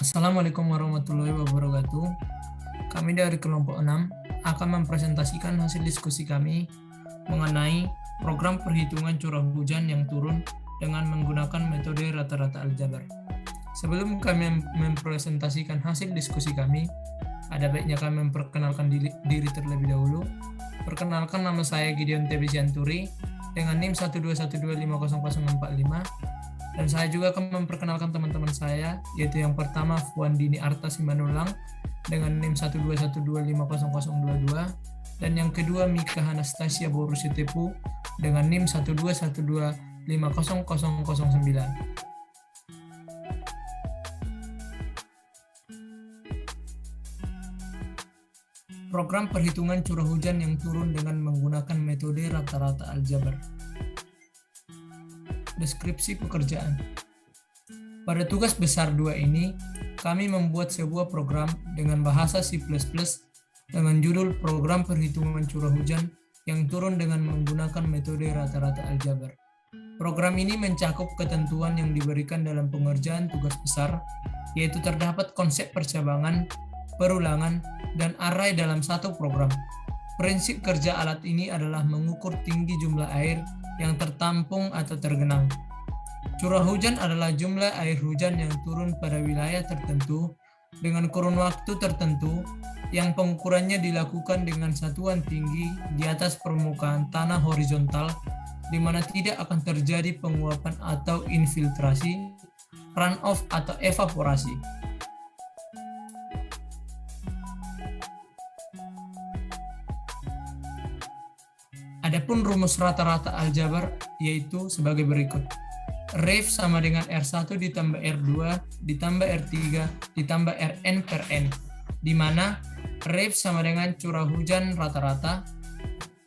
Assalamualaikum warahmatullahi wabarakatuh. Kami dari kelompok 6 akan mempresentasikan hasil diskusi kami mengenai program perhitungan curah hujan yang turun dengan menggunakan metode rata-rata aljabar. Sebelum kami mempresentasikan hasil diskusi kami, ada baiknya kami memperkenalkan diri terlebih dahulu. Perkenalkan, nama saya Gideon Tebi Sianturi dengan NIM 121250045. Dan saya juga akan memperkenalkan teman-teman saya, yaitu yang pertama Fuan Dini Arta Simanulang dengan NIM 121250022, dan yang kedua Mika Anastasia Borusitepu dengan NIM 121250009. Program perhitungan curah hujan yang turun dengan menggunakan metode rata-rata aljabar. Deskripsi pekerjaan. Pada tugas besar 2 ini, kami membuat sebuah program dengan bahasa C++ dengan judul Program Perhitungan Curah Hujan yang turun dengan menggunakan metode rata-rata aljabar. Program ini mencakup ketentuan yang diberikan dalam pengerjaan tugas besar, yaitu terdapat konsep percabangan, perulangan, dan array dalam satu program. Prinsip kerja alat ini adalah mengukur tinggi jumlah air yang tertampung atau tergenang. Curah hujan adalah jumlah air hujan yang turun pada wilayah tertentu dengan kurun waktu tertentu yang pengukurannya dilakukan dengan satuan tinggi di atas permukaan tanah horizontal, di mana tidak akan terjadi penguapan atau infiltrasi, runoff atau evaporasi. Adapun rumus rata-rata aljabar yaitu sebagai berikut. Ref sama dengan R1 ditambah R2 ditambah R3 ditambah Rn per N, di mana Ref sama dengan curah hujan rata-rata,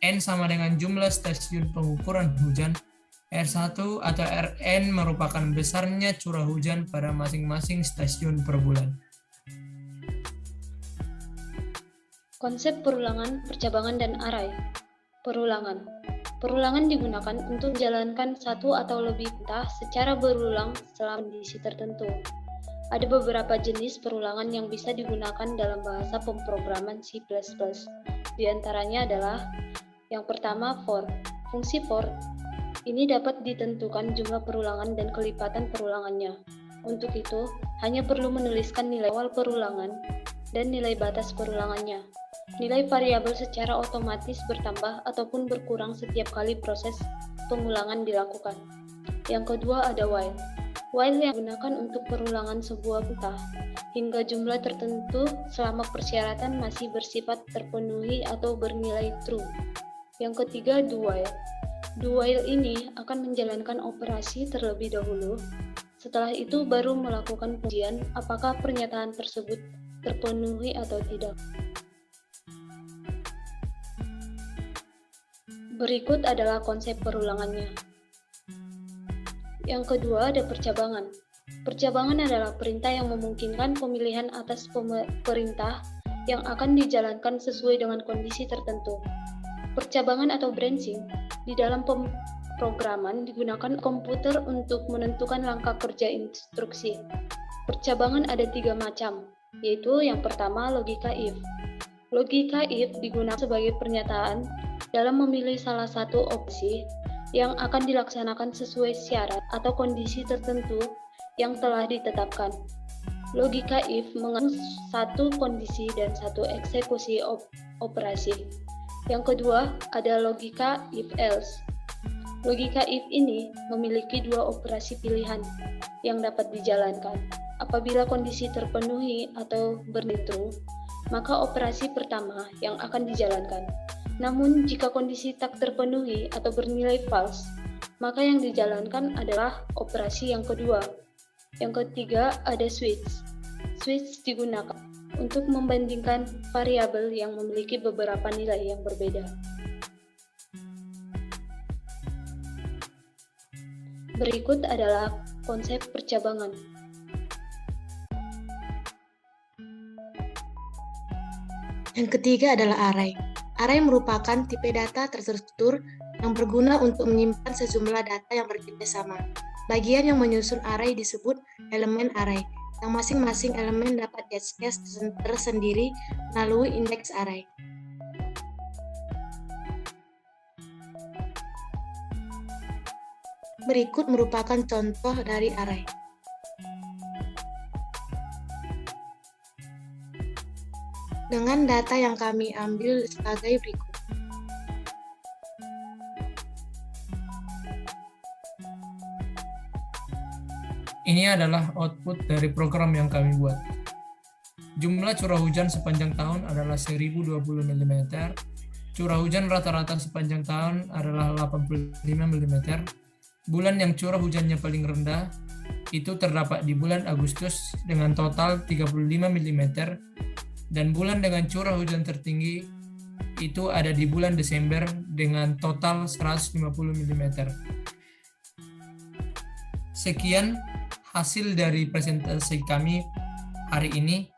N sama dengan jumlah stasiun pengukuran hujan, R1 atau Rn merupakan besarnya curah hujan pada masing-masing stasiun per bulan. Konsep perulangan, percabangan, dan array. Perulangan. Perulangan digunakan untuk menjalankan satu atau lebih perintah secara berulang selama kondisi tertentu. Ada beberapa jenis perulangan yang bisa digunakan dalam bahasa pemrograman C++. Di antaranya adalah yang pertama for. Fungsi for ini dapat ditentukan jumlah perulangan dan kelipatan perulangannya. Untuk itu, hanya perlu menuliskan nilai awal perulangan dan nilai batas perulangannya. Nilai variabel secara otomatis bertambah ataupun berkurang setiap kali proses pengulangan dilakukan. Yang kedua ada while. While yang digunakan untuk perulangan sebuah perintah hingga jumlah tertentu selama persyaratan masih bersifat terpenuhi atau bernilai true. Yang ketiga do while. Do while ini akan menjalankan operasi terlebih dahulu. Setelah itu baru melakukan pengujian apakah pernyataan tersebut terpenuhi atau tidak. Berikut adalah konsep perulangannya. Yang kedua ada percabangan. Percabangan adalah perintah yang memungkinkan pemilihan atas perintah yang akan dijalankan sesuai dengan kondisi tertentu. Percabangan atau branching di dalam pemrograman digunakan komputer untuk menentukan langkah kerja instruksi. Percabangan ada 3 macam, yaitu yang pertama logika if. Logika if digunakan sebagai pernyataan dalam memilih salah satu opsi yang akan dilaksanakan sesuai syarat atau kondisi tertentu yang telah ditetapkan. Logika if mengandung satu kondisi dan satu eksekusi operasi. Yang kedua ada logika if else. Logika if ini memiliki 2 operasi pilihan yang dapat dijalankan. Apabila kondisi terpenuhi atau bernilai true, maka operasi pertama yang akan dijalankan. Namun, jika kondisi tak terpenuhi atau bernilai false, maka yang dijalankan adalah operasi yang kedua. Yang ketiga ada switch. Switch digunakan untuk membandingkan variabel yang memiliki beberapa nilai yang berbeda. Berikut adalah konsep percabangan. Yang ketiga adalah array. Array merupakan tipe data terstruktur yang berguna untuk menyimpan sejumlah data yang berbeda sama. Bagian yang menyusun array disebut elemen array. yang masing-masing elemen dapat diakses tersendiri melalui indeks array. Berikut merupakan contoh dari array. Dengan data yang kami ambil sebagai berikut. Ini adalah output dari program yang kami buat. Jumlah curah hujan sepanjang tahun adalah 1020 mm. Curah hujan rata-rata sepanjang tahun adalah 85 mm. Bulan yang curah hujannya paling rendah itu terdapat di bulan Agustus dengan total 35 mm. Dan bulan dengan curah hujan tertinggi itu ada di bulan Desember dengan total 150 mm. Sekian hasil dari presentasi kami hari ini.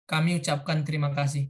Kami ucapkan terima kasih.